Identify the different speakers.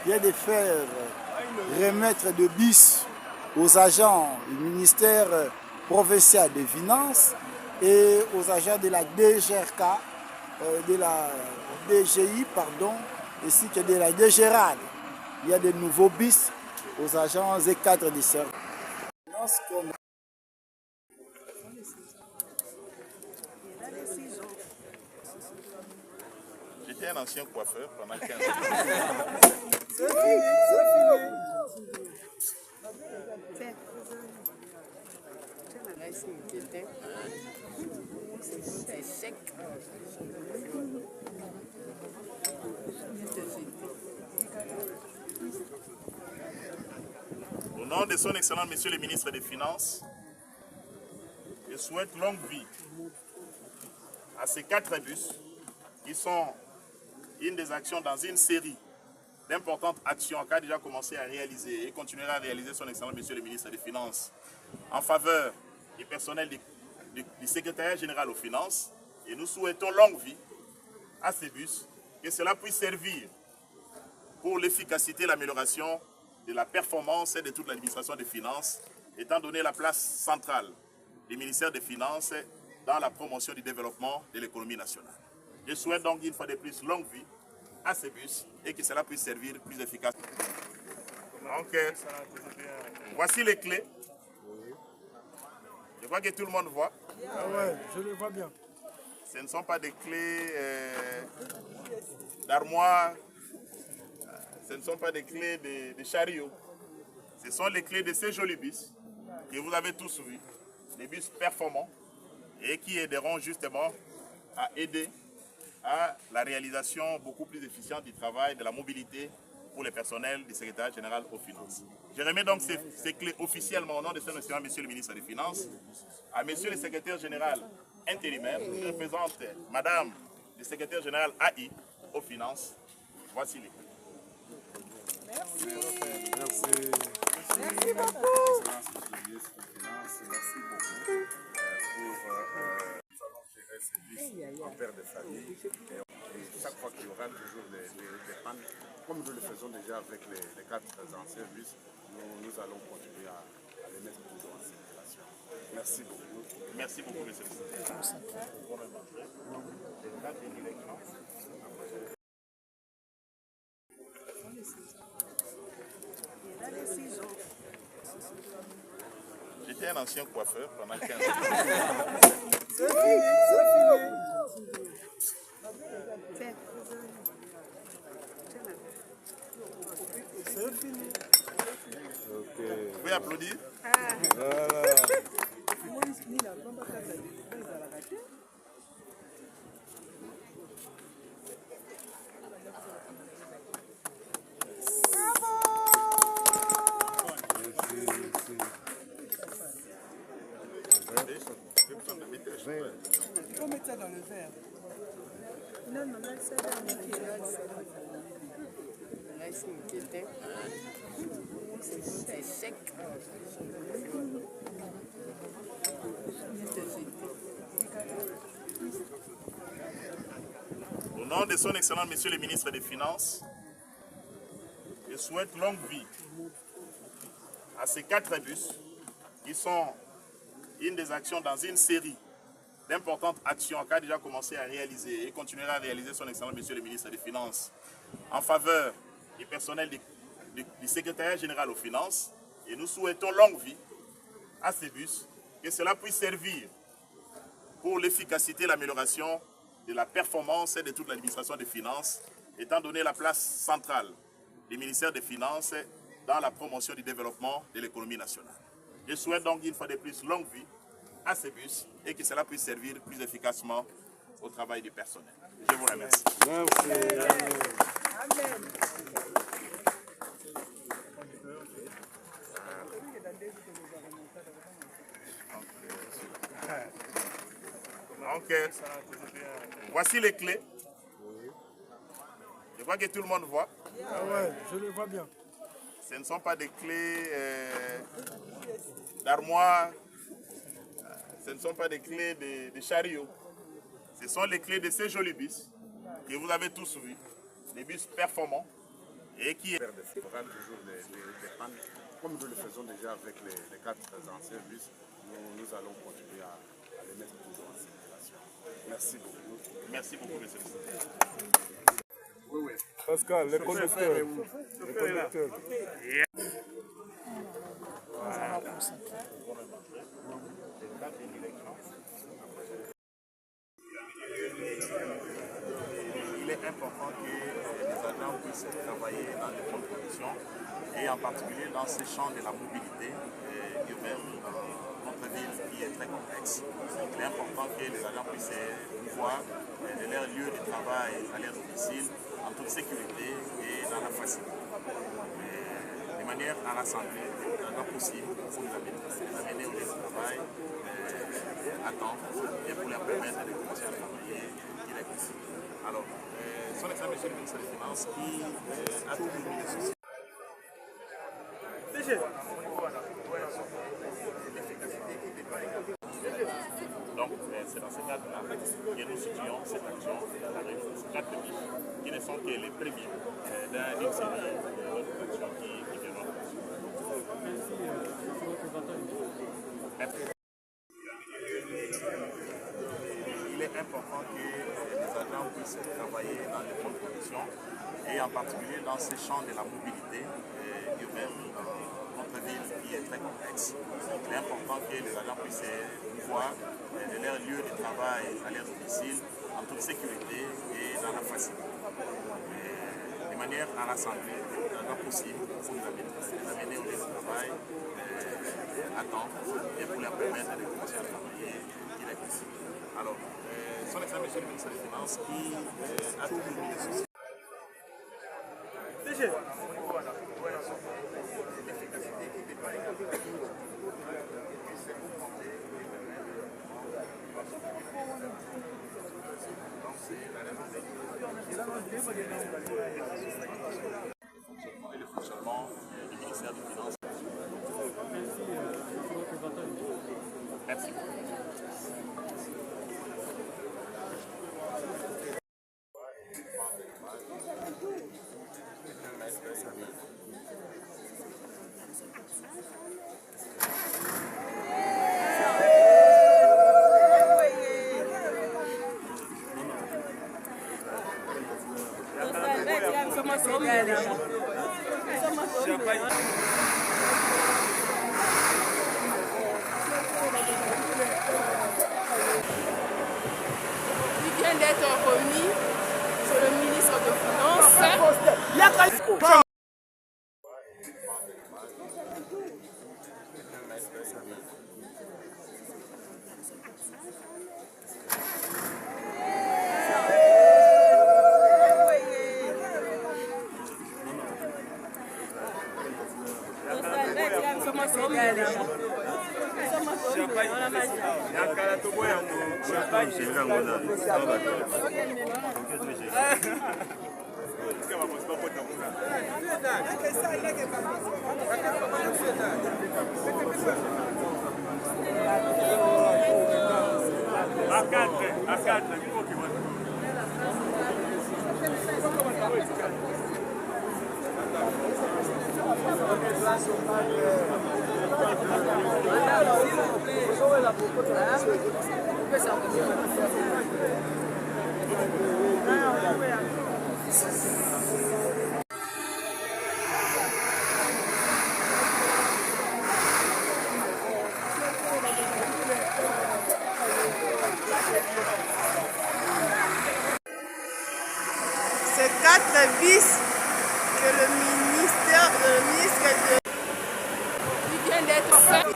Speaker 1: vient de faire remettre de bus aux agents du ministère provincial des Finances et aux agents de la DGRK, de la DGI, pardon, ainsi que de la DGRAD. Il y a de nouveaux bus aux agents et cadres du service.
Speaker 2: J'étais un ancien coiffeur pendant 15 ans.
Speaker 1: C'est fini, c'est fini.
Speaker 2: Au nom de son Excellence, Monsieur le ministre des Finances, je souhaite longue vie à ces 4 bus qui sont une des actions dans une série d'importantes actions qu'a déjà commencé à réaliser et continuera à réaliser son Excellence Monsieur le ministre des Finances en faveur du personnel du secrétariat général aux finances. Et nous souhaitons longue vie à ces bus, que cela puisse servir pour l'efficacité et l'amélioration de la performance et de toute l'administration des finances, étant donné la place centrale du ministère des Finances dans la promotion du développement de l'économie nationale. Je souhaite donc une fois de plus longue vie à ces bus et que cela puisse servir plus efficacement. Donc, voici les clés. Je crois que tout le monde voit.
Speaker 1: Ah ouais, je le vois bien.
Speaker 2: Ce ne sont pas des clés d'armoire, ce ne sont pas des clés de chariot. Ce sont les clés de ces jolis bus que vous avez tous vus, des bus performants et qui aideront justement à aider à la réalisation beaucoup plus efficiente du travail, de la mobilité pour les personnels du secrétariat général aux finances. Je remets donc ces clés officiellement au nom de son excellence Monsieur le ministre des Finances, à Monsieur le secrétaire général intérimaire, qui représente Madame le secrétaire général AI aux finances. Voici les clés.
Speaker 3: Merci.
Speaker 1: Merci.
Speaker 3: Merci beaucoup.
Speaker 4: Merci beaucoup nous allons gérer ces bus en père de famille. Et chaque fois qu'il y aura toujours des pannes, comme nous le faisons déjà avec les 4 anciens bus, nous allons continuer à les mettre toujours en circulation. Merci beaucoup.
Speaker 2: Merci beaucoup, monsieur le secrétaire. J'étais un ancien coiffeur pendant 15 ans.
Speaker 1: C'est fini, c'est fini. C'est fini.
Speaker 2: Vous pouvez applaudir.
Speaker 1: Voilà.
Speaker 3: Il faut mettre ça dans le verre. Non, non, là, c'est dans le verre. Là, c'est sec.
Speaker 2: Au nom de son Excellence Monsieur le ministre des Finances, je souhaite longue vie à ces 4 bus qui sont une des actions dans une série d'importantes actions qu'a déjà commencé à réaliser et continuera à réaliser son Excellence Monsieur le ministre des Finances en faveur du personnel du secrétariat général aux finances. Et nous souhaitons longue vie à ces bus, que cela puisse servir pour l'efficacité et l'amélioration de la performance et de toute l'administration des finances, étant donné la place centrale du ministère des Finances dans la promotion du développement de l'économie nationale. Je souhaite donc une fois de plus longue vie à ces bus et que cela puisse servir plus efficacement au travail du personnel. Je vous remercie.
Speaker 1: Merci.
Speaker 3: Amen.
Speaker 2: Donc, voici les clés. Je crois que tout le monde voit.
Speaker 1: Ah ouais, je le vois bien.
Speaker 2: Ce ne sont pas des clés d'armoire, ce ne sont pas des clés de chariot. Ce sont les clés de ces jolis bus que vous avez tous vus, des bus performants et qui est...
Speaker 4: Il y aura toujours des pannes, comme nous le faisons déjà avec les 4 anciens bus. Nous allons continuer à les mettre toujours en circulation. Merci beaucoup.
Speaker 2: Merci beaucoup, monsieur le ministre.
Speaker 4: Oui, oui.
Speaker 5: Pascal, le conducteur. Le conducteur.
Speaker 2: Il est important que les agents puissent travailler dans de bonnes conditions et en particulier dans ces champs de la mobilité urbaine dans notre ville qui est très complexe. Il est important que les agents puissent voir de leur lieu de travail à leur domicile en toute sécurité et dans la facilité. De manière à rassembler le temps possible pour les amener au lieu de travail à temps et pour leur permettre de commencer à travailler directement. Alors, son excellence monsieur le ministre des Finances qui a toujours mis les soucis. Donc, c'est dans ce cadre-là que nous situons cette action avec 4 bus qui ne sont que les premiers d'une série d'autres actions qui viendront. Il est important que les agents puissent travailler dans de bonnes conditions et en particulier dans ces champs de la mobilité urbaine dans notre ville qui est très complexe. Il est important que les agents puissent voir de leur lieu de travail à leur domicile en toute sécurité et dans la facilité. De manière à rassembler le temps possible pour les amener au lieu de travail à temps et pour leur permettre de commencer à travailler directement. Alors, son excellence monsieur le ministre des Finances qui a toujours mis les soucis. Et le fonctionnement du ministère des Finances. Merci.
Speaker 3: Il vient d'être remis sur le ministre des Finances. Ces 4 bis que le ministre il vient d'être fait.